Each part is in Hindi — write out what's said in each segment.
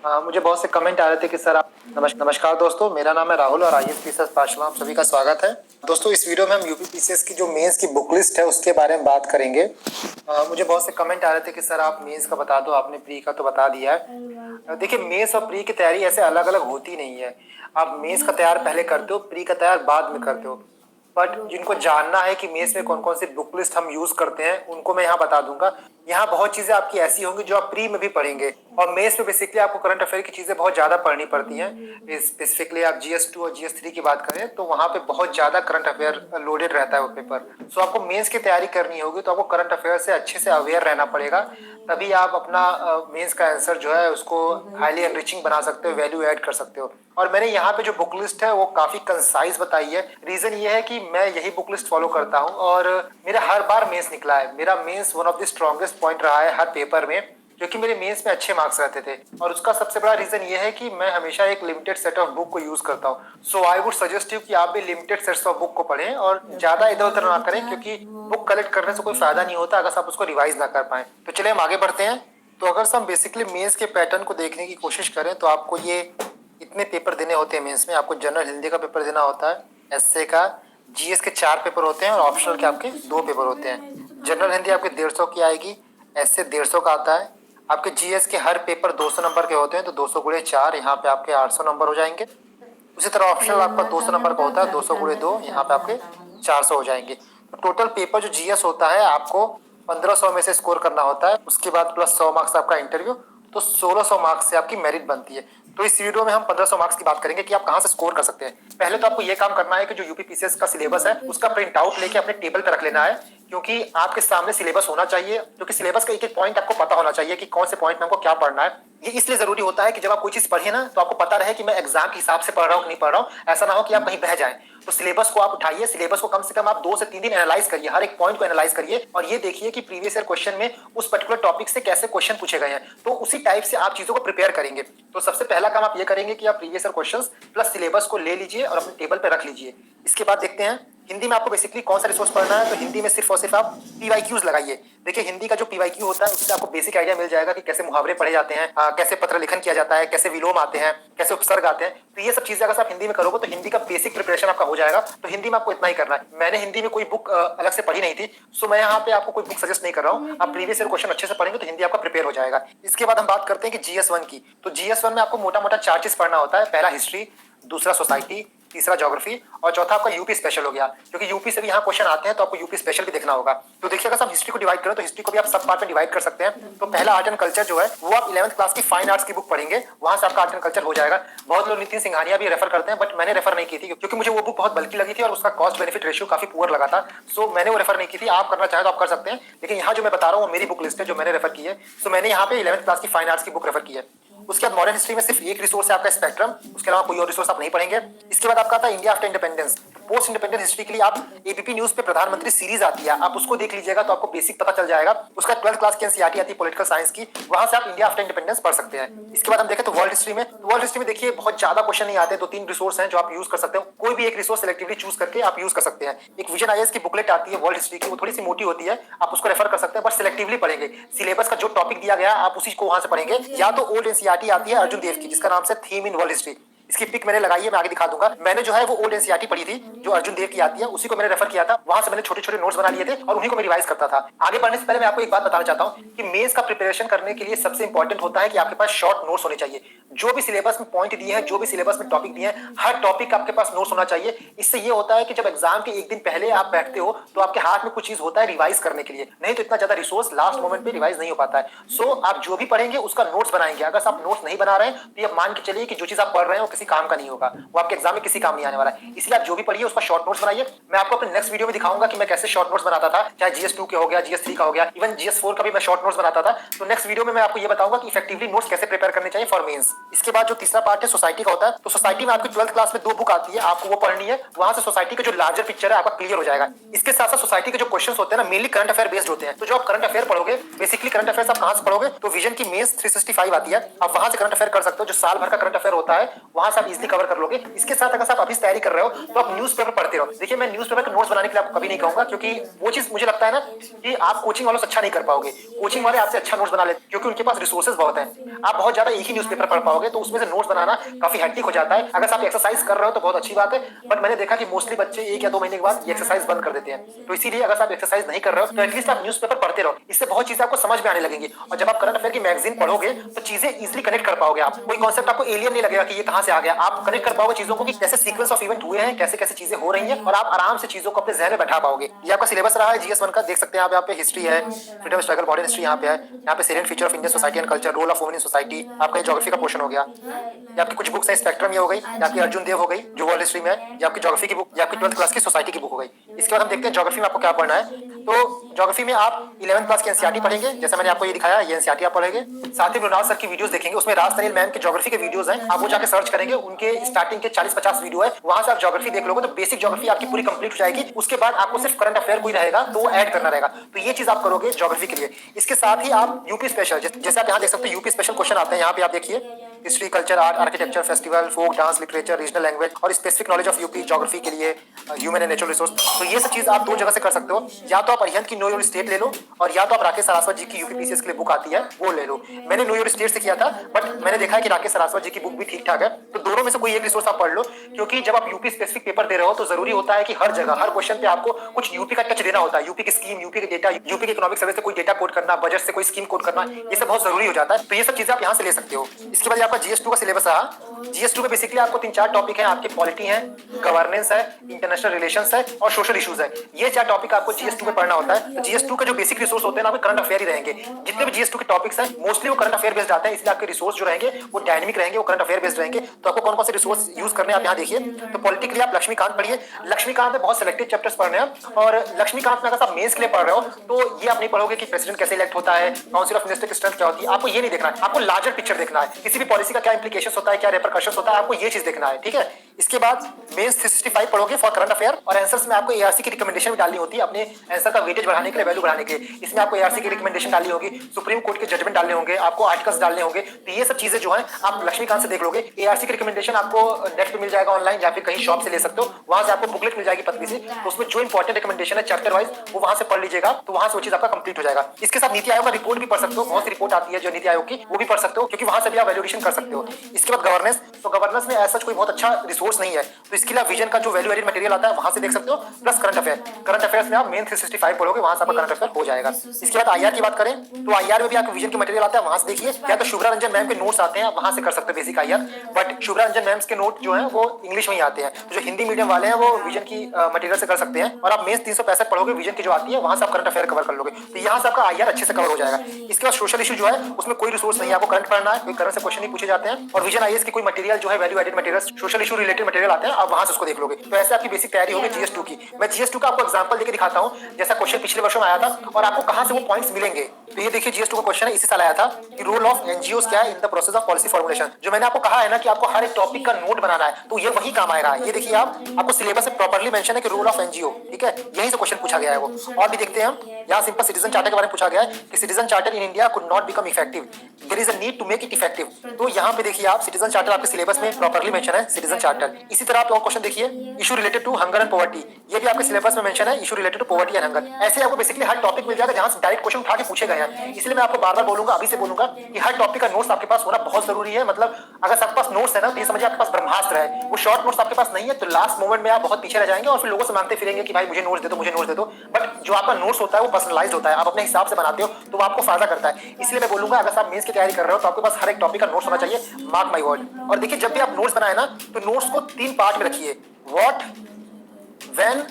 मुझे बहुत से कमेंट आ रहे थे कि सर आप नमस्कार दोस्तों, मेरा नाम है राहुल और IAS पाठशाला आप सभी का स्वागत है। दोस्तों, इस वीडियो में हम यूपीपीसीएस की जो मेंस की बुक लिस्ट है उसके बारे में बात करेंगे। मुझे बहुत से कमेंट आ रहे थे कि सर आप मेंस का बता दो, आपने प्री का तो बता दिया है। देखिए, मेंस और प्री की तैयारी ऐसे अलग अलग होती नहीं है। आप मेंस का तैयार पहले करते हो, प्री का तैयार बाद में करते हो। बट जिनको जानना है कि मेंस में कौन कौन सी बुक लिस्ट हम यूज करते हैं उनको मैं यहाँ बता दूंगा। यहाँ बहुत चीजें आपकी ऐसी होंगी जो आप प्री में भी पढ़ेंगे, और मेंस में बेसिकली आपको करंट अफेयर की चीजें बहुत ज्यादा पढ़नी पड़ती हैं। स्पेसिफिकली आप GS2 और GS3 की बात करें तो वहाँ पे बहुत ज्यादा करंट अफेयर लोडेड रहता है वो पेपर। सो आपको मेंस की तैयारी करनी होगी तो आपको करंट अफेयर से अच्छे से अवेयर रहना पड़ेगा, तभी आप अपना मेंस का आंसर जो है उसको हाईली एनरिचिंग बना सकते हो, वैल्यू ऐड कर सकते हो। और मैंने यहाँ पे जो बुक लिस्ट है वो काफी कंसाइज बताई है। रीजन ये है कि मैं यही बुक लिस्ट फॉलो करता हूँ और मेरा हर बार मेंस निकला है। मेरा mains one of the strongest point रहा है हर पेपर में, क्योंकि मेरे मेंस में अच्छे मार्क्स रहते थे। और उसका सबसे बड़ा रीजन ये है कि मैं हमेशा एक लिमिटेड सेट ऑफ बुक को यूज करता हूँ। सो आई वुड सजेस्ट यू कि आप भी लिमिटेड सेट्स ऑफ बुक को पढ़ें और ज्यादा इधर उधर ना करें, क्योंकि बुक कलेक्ट करने से कोई फायदा नहीं होता अगर आप उसको रिवाइज ना कर पाए। तो चलिए हम आगे बढ़ते हैं। तो अगर हम बेसिकली मेंस के पैटर्न को देखने की कोशिश करें तो आपको ये इतने पेपर देने होते हैं मेंस में। आपको जनरल हिंदी का पेपर देना होता है, एसए का, GS के 4 पेपर होते हैं और ऑप्शनल के आपके 2 पेपर होते हैं। जनरल हिंदी आपके 150 की आएगी, एसए 150 का आता है। आपके GS के हर पेपर 200 नंबर के होते हैं, तो 200 गुणे 4 यहाँ पे आपके 800 नंबर हो जाएंगे। उसी तरह ऑप्शनल आपका 200 नंबर का होता है, 200 गुणे 2 यहाँ पे आपके 400 हो जाएंगे। तो टोटल पेपर जो GS होता है आपको 1500 में से स्कोर करना होता है, उसके बाद प्लस 100 मार्क्स आपका इंटरव्यू, तो 1600 मार्क्स से आपकी मेरिट बनती है। तो इस वीडियो में हम 1500 मार्क्स की बात करेंगे कि आप कहां से स्कोर कर सकते हैं। पहले तो आपको यह काम करना है कि जो यूपीपीसीएस का सिलेबस है उसका प्रिंट आउट लेके अपने टेबल पर रख लेना है, क्योंकि आपके सामने सिलेबस होना चाहिए, क्योंकि सिलेबस का एक एक पॉइंट आपको पता होना चाहिए कि कौन से पॉइंट में हमको क्या पढ़ना है। ये इसलिए जरूरी होता है कि जब आप कोई चीज पढ़े ना तो आपको पता रहे कि मैं एग्जाम के हिसाब से पढ़ रहा हूँ कि नहीं पढ़ रहा हूँ, ऐसा ना हो कि आप कहीं बह जाए। तो सिलेबस को आप उठाइए, सिलेबस को कम से कम आप 2 से 3 दिन एनालाइज करिए, हर एक पॉइंट को एनालाइज करिए और ये देखिए कि प्रीवियस ईयर क्वेश्चन में उस पर्टिकुलर टॉपिक से कैसे क्वेश्चन पूछे गए हैं, तो उसी टाइप से आप चीजों को प्रिपेयर करेंगे। तो सबसे पहला काम आप ये करेंगे कि आप previous year questions plus syllabus को ले लीजिए और अपने टेबल पे रख लीजिए। इसके बाद देखते हैं हिंदी में आपको बेसिकली कौन सा रिसोर्स पढ़ना है। तो हिंदी में सिर्फ और सिर्फ आप PYQs लगाइए। देखिए, हिंदी का जो PYQ होता है उससे आपको बेसिक आइडिया मिल जाएगा कि कैसे मुहावरे पढ़े जाते हैं, कैसे पत्र लिखन किया जाता है, कैसे विलोम आते हैं, कैसे उपसर्ग आते हैं। तो ये सब चीजें अगर आप हिंदी में करोगे तो हिंदी का बेसिक प्रिपरेशन आपका हो जाएगा। तो हिंदी में आपको इतना ही करना है। मैंने हिंदी में कोई बुक अलग से पढ़ी नहीं थी, सो मैं यहाँ पे आपको कोई बुक सजेस्ट नहीं कर रहा हूँ। आप प्रीवियस ईयर क्वेश्चन अच्छे से पढ़ेंगे तो हिंदी आपका प्रिपेयर हो जाएगा। इसके बाद हम बात करते हैं कि GS1 की। तो GS1 में आपको मोटा मोटा 4 चीज पढ़ना होता है। पहला हिस्ट्री, दूसरा सोसाइटी, तीसरा ज्योग्राफी और चौथा आपका यूपी स्पेशल हो गया, क्योंकि यूपी से भी यहाँ क्वेश्चन आते हैं तो आपको यूपी स्पेशल भी देखना होगा। तो देखिए, अगर हम हिस्ट्री को डिवाइड करें तो हिस्ट्री को भी आप सब पार्ट में डिवाइड कर सकते हैं। तो पहला आर्ट एंड कल्चर जो है वो आप 11th क्लास की फाइन आर्ट्स की बुक पढ़ेंगे, वहां से आपका आर्ट एंड कल्चर हो जाएगा। बहुत लोग नितिन सिंघानिया भी रेफर करते हैं, बट मैंने रेफर नहीं की थी क्योंकि मुझे वो बुक बहुत बल्कि लगी थी और उसका कॉस्ट बेनिफिट रेशियो काफी पुअर लगा था। सो मैंने वो रेफर नहीं की थी। आप करना चाहे तो आप कर सकते हैं, लेकिन यहाँ जो मैं बता रहा हूँ मेरी बुक लिस्ट है जो मैंने रेफर की है। सो मैंने यहाँ पे 11th क्लास की फाइन आर्ट्स की बुक रेफर की है। उसके बाद मॉडर्न हिस्ट्री में सिर्फ एक रिसोर्स है आपका स्पेक्ट्रम, उसके अलावा कोई और रिसोर्स आप नहीं पढ़ेंगे। इसके बाद आपका आता है India after independence. Post independence history के लिए आप एबीपी न्यूज पे प्रधानमंत्री सीरीज आती है, आप उसको देख लीजिएगा तो आपको बेसिक पता चल जाएगा। उसका 12th क्लास की एनसीईआरटी आती है पॉलिटिकल साइंस की, वहां से आप इंडिया आफ्टर इंडिपेंडेंस पढ़ सकते हैं। इसके बाद हम देखें तो वर्ल्ड हिस्ट्री में, वर्ल्ड हिस्ट्री में देखिए बहुत ज्यादा क्वेश्चन नहीं आते, 2-3 रिसोर्स हैं जो आप यूज कर सकते हो। कोई भी एक रिसोर्स सिलेक्टिवली चूज करके आप यूज कर सकते हैं। एक विजन आईएएस की बुकलेट आती है वर्ल्ड हिस्ट्री की, वो थोड़ी सी मोटी होती है, आप उसको रेफर कर सकते हैं, बट सिलेक्टिवली पढ़ेंगे। सिलेबस का जो टॉपिक दिया गया आप उसी को वहां से पढ़ेंगे। या तो ओल्ड एनसीईआरटी आती है अर्जुन देव की, जिसका नाम से थीम इन वर्ल्ड हिस्ट्री, इसकी पिक मैंने लगाई है, मैं आगे दिखा दूंगा। मैंने जो है वो ओल्ड एनसीईआरटी पढ़ी थी जो अर्जुन देव की आती है, उसी को मैंने रेफर किया था। वहां से मैंने छोटे छोटे नोट्स बना लिए थे और उन्हीं को मैं रिवाइज करता था। आगे बढ़ने से पहले मैं आपको एक बात बताना चाहता हूं कि मेंस का प्रिपरेशन करने के लिए सबसे इंपॉर्टेंट होता है कि आपके पास शॉर्ट नोट्स होने चाहिए। जो भी सिलेबस में पॉइंट दिए हैं, जो भी सिलेबस में टॉपिक दिए हैं, हर टॉपिक का आपके पास नोट्स होना चाहिए। इससे ये होता है कि जब एग्जाम के एक दिन पहले आप बैठते हो तो आपके हाथ में कुछ चीज होता है रिवाइज करने के लिए, नहीं तो इतना ज्यादा रिसोर्स लास्ट मोमेंट पे रिवाइज नहीं हो पाता है। सो आप जो भी पढ़ेंगे उसका नोट्स बनाएंगे। अगर आप नोट्स नहीं बना रहे हैं तो ये मान के चलिए कि जो चीज आप पढ़ रहे हैं वो किसी काम का नहीं होगा, वो आपके एग्जाम में किसी काम नहीं आने वाला है। इसलिए आप जो भी पढ़िए उसका शॉर्ट नोट्स बनाइए। मैं आपको अपने नेक्स्ट वीडियो में दिखाऊंगा कि मैं कैसे शॉर्ट नोट्स बनाता था, चाहे GS2 के हो गया, GS3 का हो गया, इवन GS4 का भी मैं शॉर्ट नोट्स बनाता था। तो नेक्स्ट वीडियो में मैं आपको ये बताऊंगा कि इफेक्टिवली नोट्स कैसे प्रिपेयर करने चाहिए फॉर मेंस। इसके बाद जो तीसरा पार्ट है सोसाइटी का होता है। तो सोसाइटी में आपकी 12th क्लास में 2 बुक आती है, आपको वो पढ़नी है। वहां से सोसाइटी का जो लार्जर पिक्चर है आपका क्लियर हो जाएगा। इसके साथ साथ सोसाइटी के जो क्वेश्चंस होते हैं ना, मेनली करंट अफेयर बेस्ड होते हैं। तो जो आप करंट अफेयर पढ़ोगे, बेसिकली करंट अफेयर्स आप कहां से पढ़ोगे, तो विजन की मेंस 365 आती है, आप वहां से करंट अफेयर कर सकते हो। जो साल भर का करंट अफेयर होता है वहां वहां से आप इजीली कवर कर लोगे। इसके साथ अगर आप अभी से तैयारी कर रहे हो तो आप न्यूज़पेपर पढ़ते रहो। देखिए मैं न्यूज़पेपर के नोट्स बनाने के लिए आपको कभी नहीं कहूंगा, क्योंकि वो चीज मुझे लगता है ना कि आप कोचिंग वालों से अच्छा नहीं कर पाओगे। कोचिंग वाले आपसे अच्छा नोट्स बना लेते क्योंकि उनके पास रिसोर्सेज बहुत हैं। आप बहुत ज्यादा एक ही न्यूज़पेपर पढ़ पाओगे तो उसमें से नोट्स बनाना काफी हेक्टिक हो जाता है। अगर आप एक्सरसाइज कर रहे हो तो बहुत अच्छी बात है, बट मैंने देखा कि मोस्टली बच्चे 1 या 2 महीने के बाद ये एक्सरसाइज बंद कर देते हैं। तो इसीलिए अगर आप एक्सरसाइज नहीं कर रहे हो तो एटलीस्ट आप न्यूज़पेपर पढ़ते रहो। इससे बहुत चीजें आपको समझ में आने लगेंगी और जब आप करंट अफेयर की मैगजीन पढ़ोगे तो चीजें इजीली कनेक्ट कर पाओगे। आप कोई कॉन्सेप्ट आपको एलियन नहीं लगेगा कि ये कहां से आ गया। आप कनेक्ट कर पाओगे चीजों को कि कैसे सीक्वेंस ऑफ इवेंट हुए हैं, कैसे कैसे चीजें हो रही हैं, और आप आराम से चीजों को अपने जहन में बैठा पाओगे। ये आपका सिलेबस रहा है GS1 का, देख सकते हैं आप यहाँ पे हिस्ट्री है, फ्रीडम स्ट्रगल, मॉडर्न हिस्ट्री यहाँ पे है, यहाँ पे salient feature of Indian society and culture, role of women in society, आपका ज्योग्राफी का पोर्शन हो गया। ये आपकी कुछ बुक्स है, स्पेक्ट्रम ये हो गई, ये आपकी अर्जुन देव हो गई जो वर्ल्ड हिस्ट्री में है, ये आपकी ज्योग्राफी की बुक, ये आपकी 12th क्लास की सोसाइटी की बुक हो गई। इसके बाद हम देखते हैं ज्योग्राफी में आपको क्या पढ़ना है। तो ज्योग्राफी में आप 11th क्लास की एनसीईआरटी पढ़ेंगे, जैसे मैंने आपको ये दिखाया, ये एनसीईआरटी आप पढ़ेंगे। साथ ही मृणाल सर की वीडियोस देखेंगे, उसमें राज तनील मैम के ज्योग्राफी के वीडियोस हैं, आप वो जाके सर्च करेंगे, उनके स्टार्टिंग के 40-50 वीडियो है, वहां से आप ज्योग्राफी देख लोगे तो बेसिक ज्योग्राफी आपकी पूरी कंप्लीट हो जाएगी। उसके बाद आपको सिर्फ करंट अफेयर कोई रहेगा तो वो ऐड करना रहेगा, तो ये चीज आप करोगे ज्योग्राफी के लिए। इसके साथ ही आप यूपी स्पेशल, जैसे आप यहाँ देख सकते हो यूपी स्पेशल क्वेश्चन आते हैं, यहाँ पे आप देखिए history, culture, art, architecture, festival, folk dance, literature, regional language और specific knowledge of UP geography के लिए, ह्यूमन एंड नेचुरल रिसोर्स। तो ये सब चीज आप 2 जगह से कर सकते हो, या तो आप अरिहंत की नो योर स्टेट ले लो, और या तो आप राकेश सरास्वत जी की यूपीपीसीएस के लिए बुक आती है वो ले लो। मैंने नो योर स्टेट से किया था, बट मैंने देखा है कि राकेश सरास्वत जी की बुक भी ठीक ठाक है, तो दोनों में से कोई एक रिसोर्स आप पढ़ लो, क्योंकि जब आप यूपी स्पेसिफिक पेपर दे रहे हो तो जरूरी होता है कि हर जगह हर क्वेश्चन पे आपको कुछ यूपी का टच देना होता है। यूपी की स्कीम, यूपी के डेटा, यूपी के इकोनॉमिक सर्वे से कोई डेटा कोड करना, बजट से कोई स्कीम कोड करना, ये सब बहुत जरूरी हो जाता है। तो ये सब चीजें आप यहाँ से ले सकते हो। इसके बाद आपका GS2 का सिलेबस रहा। GS2 में बेसिकली आपको 3-4 टॉपिक है, आपके पॉलिटी है, गवर्नेंस है, इंटरनेशनल रिलेशंस है और सोशल इश्यूज है। ये 4 टॉपिक आपको GS2 में पढ़ना होता है। तो GS2 का जो बेसिक रिसोर्स होते हैं ना, वो करंट अफेयर ही रहेंगे। जितने भी GS2 के टॉपिक्स हैं मोस्टली वो करंट अफेयर बेस्ड आते हैं, इसलिए आपके रिसोर्स जो रहेंगे वो डायनेमिक रहेंगे, वो करंट अफेयर बेस्ड रहेंगे। तो आपको कौन कौन से रिसोर्स यूज करने आप यहाँ देखिए। तो पॉलिटिकली आप लक्ष्मीकांत पढ़िए, लक्ष्मीकांत में बहुत सिलेक्टेड चैप्टर्स पढ़ने हैं, और लक्ष्मीकांत में अगर आप मेंस के लिए पढ़ रहे हो तो ये आप नहीं पढ़ोगे कि प्रेसिडेंट कैसे इलेक्ट होता है, काउंसिल ऑफ मिनिस्टर की स्ट्रेंथ क्या होती है, आपको ये नहीं देखना है। आपको लार्जर पिक्चर देखना है, किसी भी पॉलिसी का क्या इंप्लीकेशंस होता है, क्या रिपरकशंस होता है, आपको ये चीज देखना है, ठीक है। इसके बाद मेंस 365 पढ़ोगे फॉर करंट अफेयर, और आंसर्स में आपको ARC की रिकमेंडेशन भी डालनी होती है अपने आंसर का वेटेज बढ़ाने के लिए, वैल्यू बढ़ाने के लिए। इसमें आपको ARC की रिकमेंडेशन डालनी होगी, सुप्रीम कोर्ट के जजमेंट डालने होंगे, आपको आर्टिकल्स डालने होंगे। तो ये सब चीजें जो है आप लक्ष्मीकांत से देख लोगे। ARC की रिकमेंडेशन आपको नेट पे मिल जाएगा ऑनलाइन, या फिर कहीं शॉप से ले सकते हो, वहां से आपको बुकलेट मिल जाएगी पतली सी, तो उसमें जो इंपॉर्टेंट रिकमेंडेशन है चैप्टर वाइज वो वहां से पढ़ लीजिएगा, तो वहां से वो चीज आपका कंप्लीट हो जाएगा। इसके साथ नीति आयोग का रिपोर्ट भी पढ़ सकते हो, बहुत सी रिपोर्ट आती है जो नीति आयोग की, वो भी पढ़ सकते हो, क्योंकि वहां से भी आप वैल्यूएशन कर सकते हो। इसके बाद गवर्नेंस, तो गवर्नेंस में ऐसा कोई बहुत अच्छा रिसोर्स नहीं है, तो इसके लिए विजन का जो वैल्यू एडेड मटेरियल आता है वहां से देख सकते हो, plus current affair. Current affairs में आप मेन 365 पढ़ोगे, वहां से आपका करंट अफेयर हो जाएगा। इसके बाद IR की बात करें तो IR में भी आपको विजन के मटेरियल आता है, वहां से देखिए, या तो शुभ्रा रंजन मैम के नोट्स आते हैं, वहां से कर सकते हो basic IR, but Shubhra Ranjan ma'am के नोट जो है वो इंग्लिश में ही आते हैं, तो जो हिंदी मीडियम वाले हैं वो विजन की मटेरियल से कर सकते हैं, और आप मेंस 365 पढ़ोगे विजन की जो आती है, वहां से आप करंट अफेयर कवर कर लोगे, तो यहाँ से आपका IR अच्छे से कवर हो जाएगा। इसके बाद सोशल इशू जो है उसमें कोई रिसोर्स नहीं है, आपको करंट पढ़ना है, कोई करंट से क्वेश्चन नहीं पूछे जाते हैं, और विजन IAS के कोई मटेरियल जो है value added material, social issue related material आते हैं, आप वहां से उसको देख लोगे। तो ऐसे आपकी बेसिक तैयारी होगी GS2 की। मैं GS2 का आपको एग्जांपल देके दिखाता हूं, जैसा क्वेश्चन पिछले वर्षों में आया था और आपको कहां से वो पॉइंट्स मिलेंगे। तो ये देखिए GS2 का क्वेश्चन है, इसी साल आया था कि रोल ऑफ NGOs क्या है in the process of policy formulation. जो मैंने आपको कहा है ना कि आपको हर एक टॉपिक का नोट बनाना है, तो ये वही काम आएगा। ये देखिए आपको सिलेबस में प्रॉपर्ली मेंशन है कि रोल ऑफ NGO, ठीक है, यहीं से क्वेश्चन पूछा गया है वो। और भी देखते हैं हम, यहाँ सिंपल सिटीजन चार्टर के बारे में पूछा गया है कि citizen charter in India could not become effective, there is a need to make it effective. तो यहाँ पे देखिए आप सिटीजन चार्टर आपके सिलेबस में प्रॉपर्ली मेंशन है, सिटीजन चार्टर। इसी तरह आप और क्वेश्चन देखिए, issue related to hunger and poverty, ये भी आपके सिलेबस में मेंशन है, issue related to poverty and hunger. ऐसे आपको बेसिकली हर टॉपिक मिल जाएगा जहां से डायरेक्ट क्वेश्चन उठा के पूछे गए हैं। इसलिए मैं आपको बार-बार बोलूंगा, अभी से बोलूंगा कि हर टॉपिक का नोट्स आपके पास होना बहुत जरूरी है। मतलब अगर आपके पास नोट्स है ना, तो ये समझिए आपके पास ब्रह्मास्त्र है। वो शॉर्ट नोट्स आपके पास नहीं है तो लास्ट मोमेंट में आप बहुत पीछे रह जाएंगे और फिर लोगों से मांगते फिरेंगे कि भाई मुझे नोट्स दे दो, मुझे नोट्स दे दो। बट जो आपका नोट्स होता है वो पर्सनलाइज्ड होता है, आप अपने हिसाब से बनाते हो, तो वो आपको फायदा करता है। इसलिए मैं बोलूंगा अगर आप मेंस की तैयारी कर रहे हो तो आपके पास हर एक टॉपिक का नोट्स होना चाहिए, मार्क माय वर्ड। और देखिए जब भी आप नोट्स बनाए ना तो नोट्स को 3 पार्ट में रखिए, व्हाट, व्हेन,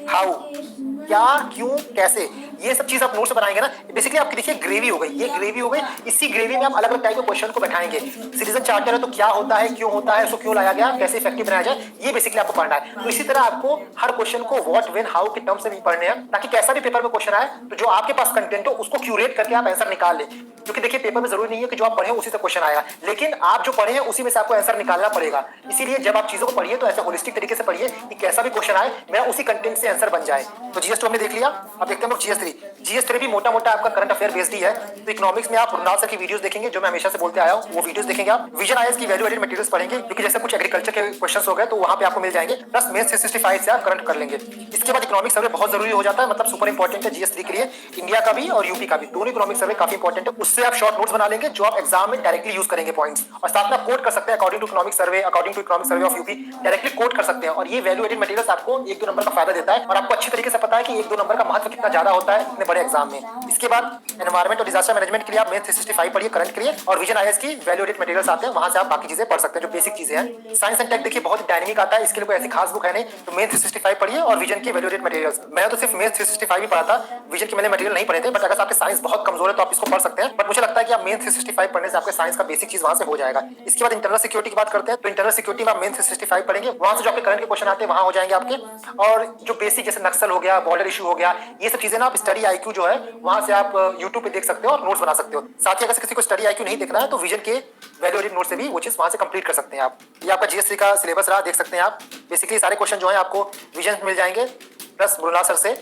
हाउ, क्या, क्यों, कैसे, ये सब चीज आप नोट्स बनाएंगे ना, बेसिकली आपकी देखिए ग्रेवी हो गई, ये ग्रेवी हो गई। इसी ग्रेवी में आप अलग अलग टाइप के क्वेश्चन को बैठाएंगे। सिटीजन चार्टर है तो क्या होता है, क्यों होता है, उसको क्यों लाया गया, कैसे इफेक्टिव बनाया जाए, ये बेसिकली आपको पढ़ना है। तो इसी तरह आपको हर क्वेश्चन को व्हाट, व्हेन, हाउ के टर्म्स से भी पढ़ने हैं, ताकि कैसा भी पेपर में क्वेश्चन आए तो जो आपके पास कंटेंट हो उसको क्यूरेट करके आप आंसर निकाल लें। क्योंकि देखिए पेपर में जरूरी नहीं है कि जो आप पढ़े उसी से क्वेश्चन आएगा, लेकिन आप जो पढ़े हैं उसी में से आपको आंसर निकालना पड़ेगा। इसीलिए जब आप चीजों को पढ़िए तो ऐसे होलिस्टिक तरीके से पढ़िए कि कैसा भी क्वेश्चन आए मेरा उसी कंटेंट से आंसर बन जाए। तो जीएस 2 हमने देख लिया, अब देखते हैं जीएस 3 भी मोटा मोटा आपका करंट अफेयर बेस्ड ही है। तो इकोनॉमिक्स में आप रुनाल सर की वीडियोस देखेंगे जो मैं हमेशा से बोलते आया हूँ, वो वीडियोस देखेंगे आप। विजन आईएएस की वैल्यू एडेड मटेरियल्स पढ़ेंगे क्योंकि जैसे कुछ एग्रीकल्चर के क्वेश्चंस हो गए तो वहां पे आपको मिल जाएंगे, प्लस मेंस 365 से आप करंट कर लेंगे। इसके बाद इकोनॉमिक सर्वे बहुत जरूरी हो जाता है, मतलब सुपर इंपॉर्टेंट है जीएस 3 के लिए, इंडिया का भी और यूपी का भी, दोनों इकोनॉमिक सर्वे काफी इंपॉर्टेंट है। उससे आप शॉर्ट नोट्स बना लेंगे जो आप एग्जाम में डायरेक्टली यूज करेंगे पॉइंट्स, और साथ में आप कोट कर सकते हैं according to economic survey, according to economic survey of UP, directly quote कर सकते हैं। और ये वैल्यू एडेड मटेरियल्स आपको 1-2 नंबर का फायदा देता है, और आपको अच्छी तरीके से पता है कि 1-2 नंबर का महत्व कितना ज्यादा होता है इतने बड़े एग्जाम में। इसके बाद एनवायरमेंट और डिजास्टर मैनेजमेंट के लिए आप मेंस 365 पढ़िए करंट के लिए, और विजन आईएएस की वैल्यू एडेड मटेरियल्स आते हैं, वहां से आप बाकी चीजें पढ़ सकते हैं जो बेसिक चीजें हैं। साइंस एंड टेक देखिए बहुत डायनेमिक आता है, इसके लिए कोई ऐसी खास बुक है नहीं, तो मेंस 365 पढ़िए और विजन की वैल्यू एडेड मटेरियल्स। मैं तो सिर्फ मेंस 365 ही पढ़ा था, विजन के मैंने मटेरियल नहीं पढ़े थे, बट अगर आपके साइंस बहुत कमजोर है तो आप इसको पढ़ सकते हैं, बट मुझे लगता है कि आप मेंस 365 पढ़ने से आपके साइंस का बेसिक चीज वहां से हो जाएगा। इसके बाद इंटरनल सिक्योरिटी की बात करते हैं, तो इंटरनल सिक्योरिटी में आप मेंस 365 पढ़ेंगे, वहां से जो आपके करंट के क्वेश्चन आते हैं वहां हो जाएंगे आपके। और जो बेसिक जैसे नक्सल हो गया, बॉर्डर इशू हो गया, ये सब चीजें ना आप स्टडी आईक्यू जो है वहां से आप यूट्यूब पे देख सकते हो और नोट्स बना सकते हो। साथ ही अगर किसी को स्टडी आईक्यू नहीं देखना है तो विजन के वैल्यू एडेड नोट से भी वो चीज वहां से कंप्लीट कर सकते हैं आप। ये आपका जीएस3 का सिलेबस रहा, देख सकते हैं आप। बेसिकली सारे क्वेश्चन जो है आपको विजन मिल जाएंगे, प्लस मृणाल सर से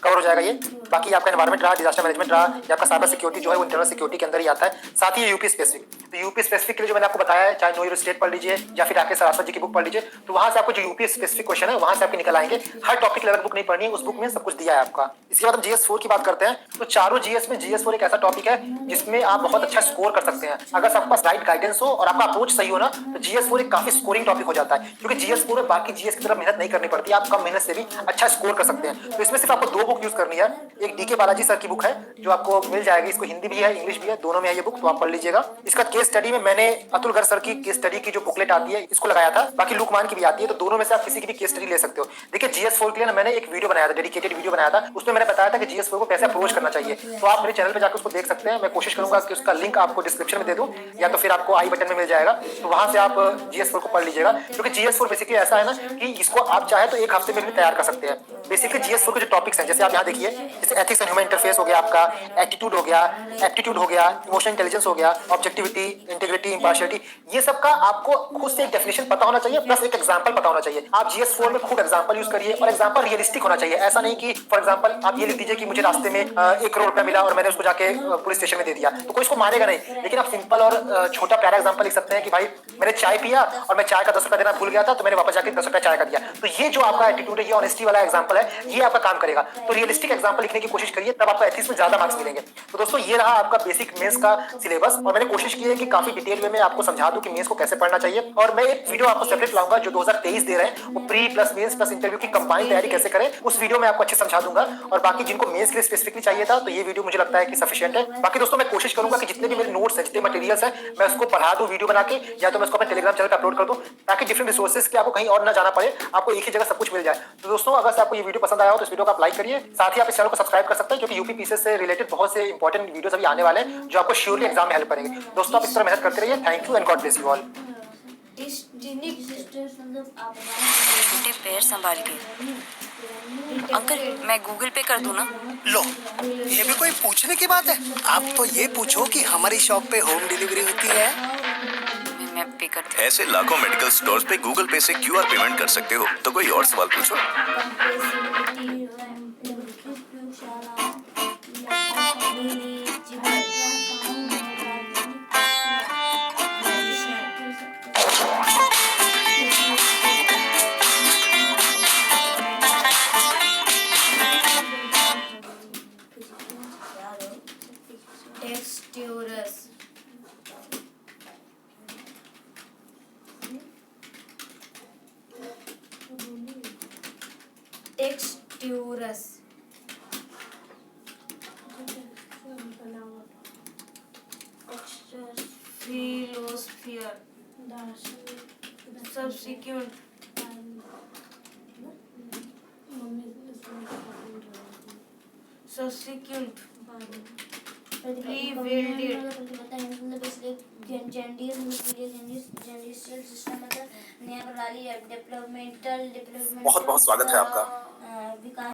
कवर हो जाएगा ये। बाकी आपका एनवायरमेंट रहा, डिजास्टर मैनेजमेंट रहा, या आपका साइबर सिक्योरिटी जो है वो इंटरनल सिक्योरिटी के अंदर ही आता है। साथ ही यूपी स्पेसिफिक, तो यूपी स्पेसिफिक के लिए जो मैंने आपको बताया है, चाहे नो यूर स्टेट पढ़ लीजिए या फिर राकेश सरासर जी की बुक पढ़ लीजिए, तो वहां से आपको जो यूपी स्पेसिफिक क्वेश्चन है वहां से आपके निकल आएंगे। हर टॉपिक अलग बुक नहीं पढ़नी है, उस बुक में सब कुछ दिया है आपका। इसके बाद हम जीएस4 की बात करते हैं, तो चारों जीएस में जीएस4 एक ऐसा टॉपिक है जिसमें आप बहुत अच्छा स्कोर कर सकते हैं। अगर आपके पास राइट गाइडेंस हो और आपका अप्रोच सही हो ना, तो जीएस4 एक काफी स्कोरिंग टॉपिक हो जाता है, क्योंकि जीएस4 में बाकी जीएस की तरह मेहनत नहीं करनी पड़ती, आप कम मेहनत से भी अच्छा स्कोर कर सकते हैं। तो इसमें सिर्फ आपको 2 बुक यूज करनी है। एक डीके बालाजी सर की बुक है जो आपको मिल जाएगी, इसको हिंदी भी है इंग्लिश भी है, दोनों में है ये बुक, तो आप पढ़ लीजिएगा। इसका केस स्टडी में मैंने अतुल गर्ग सर की केस स्टडी की जो बुकलेट आती है इसको लगाया था, बाकी लुकमान की भी आती है, तो दोनों में से आप किसी की भी केस स्टडी ले सकते हो। देखिए जीएस4 के लिए ना मैंने एक वीडियो बनाया था, डेडिकेटेड वीडियो बनाया था, उसमें मैंने बताया था कि जीएस4 को कैसे अप्रोच करना चाहिए, तो आप मेरे चैनल पे जाकर उसको देख सकते हैं। मैं कोशिश करूंगा कि उसका लिंक आपको डिस्क्रिप्शन में दे दूं या तो फिर आपको आई बटन में मिल जाएगा, तो वहां से आप जीएस4 को पढ़ लीजिएगा। क्योंकि जीएस4 बेसिकली ऐसा है ना कि इसको आप चाहे तो एक हफ्ते में भी तैयार कर सकते हैं। बेसिकली जीएस4 के जो टॉपिक्स हैं, जैसे आप यहाँ देखिए, जैसे एथिक्स एंड ह्यूमन इंटरफेस हो गया, आपका एटीट्यूड हो गया, एप्टीट्यूड हो गया, इमोशनल इंटेलिजेंस हो गया, ऑब्जेक्टिविटी, इंटीग्रिटी, इंपार्शियलिटी, ये सब का आपको खुद से एक डेफिनेशन पता होना चाहिए, प्लस एक एग्जांपल पता होना चाहिए। आप जीएस4 में खूब एग्जांपल यूज करिए, और एग्जांपल रियलिस्टिक होना चाहिए। ऐसा नहीं कि फॉर एग्जांपल आप ये लिख दीजिए कि मुझे रास्ते में 1 करोड़ रुपया मिला और मैंने उसको जाके पुलिस स्टेशन में दे दिया, तो कोई इसको मानेगा नहीं। लेकिन आप सिंपल और छोटा प्यारा एग्जांपल लिख सकते हैं कि भाई मैंने चाय पिया और मैं चाय का 10 रुपया देना भूल गया था, तो मैंने वापस जाके 10 रुपया चाय का दिया। तो ये जो आपका एटीट्यूड है, ये ऑनेस्टी वाला एग्जांपल है, ये आपका काम करेगा। तो रियलिस्टिक एग्जांपल लिखने की कोशिश करिए, तब आपको एथिक्स में ज्यादा मार्क्स मिलेंगे। तो दोस्तों ये रहा आपका बेसिक मेंस का सिलेबस, और मैंने कोशिश की है कि काफी डिटेल में मैं आपको समझा दूं कि मेंस को कैसे पढ़ना चाहिए। और मैं एक वीडियो आपको सेपरेट लाऊंगा जो 2023 दे रहे हैं, वो pre plus mains plus interview की कंबाइंड तैयारी कैसे करें, उस वीडियो में आपको अच्छे समझा दूंगा। और बाकी जिनको मेंस के लिए स्पेसिफिकली चाहिए था, तो ये वीडियो मुझे लगता है कि सफिशिएंट है। बाकी दोस्तों मैं कोशिश करूंगा कि जितने भी मेरे नोट्स हैं, जितने मटेरियल्स हैं, मैं उसको पढ़ा दूं वीडियो बना के, या तो मैं उसको अपने टेलीग्राम चैनल पर अपलोड कर दूं, ताकि डिफरेंट रिसोर्सेज के आपको कहीं और ना जाना पड़े, आपको एक ही जगह सब कुछ मिल जाए। तो दोस्तों अगर आपको ये वीडियो पसंद आया हो तो इस वीडियो को आप लाइक करिए, साथ ही आप इस चैनल को सब्सक्राइब कर सकते हैं, क्योंकि यूपी पीसीएस से रिलेटेड बहुत से इंपॉर्टेंट वीडियोस अभी आने वाले हैं जो आपको श्योरली एग्जाम में हेल्प करेंगे। दोस्तों आप इस तरह मेहनत करते रहिए। Thank you and God bless you all. छोटे पैर संभाल के। अंकल मैं गूगल पे कर दूं ना? लो, ये भी कोई पूछने की बात है? आप तो ये पूछो कि हमारी शॉप पे होम डिलीवरी होती है। मैं पे करती हूं। ऐसे लाखों मेडिकल स्टोर्स पे गूगल पे से क्यूआर पेमेंट कर सकते हो, तो कोई और सवाल पूछो। टेक्सट्यूरस, टेक्सट्यूरस, फिलोस्फियर, सब्सिक्वेंट, सब्सिक्वेंट, प्रीवेल्डेड, बहुत बहुत स्वागत है आपका। विकास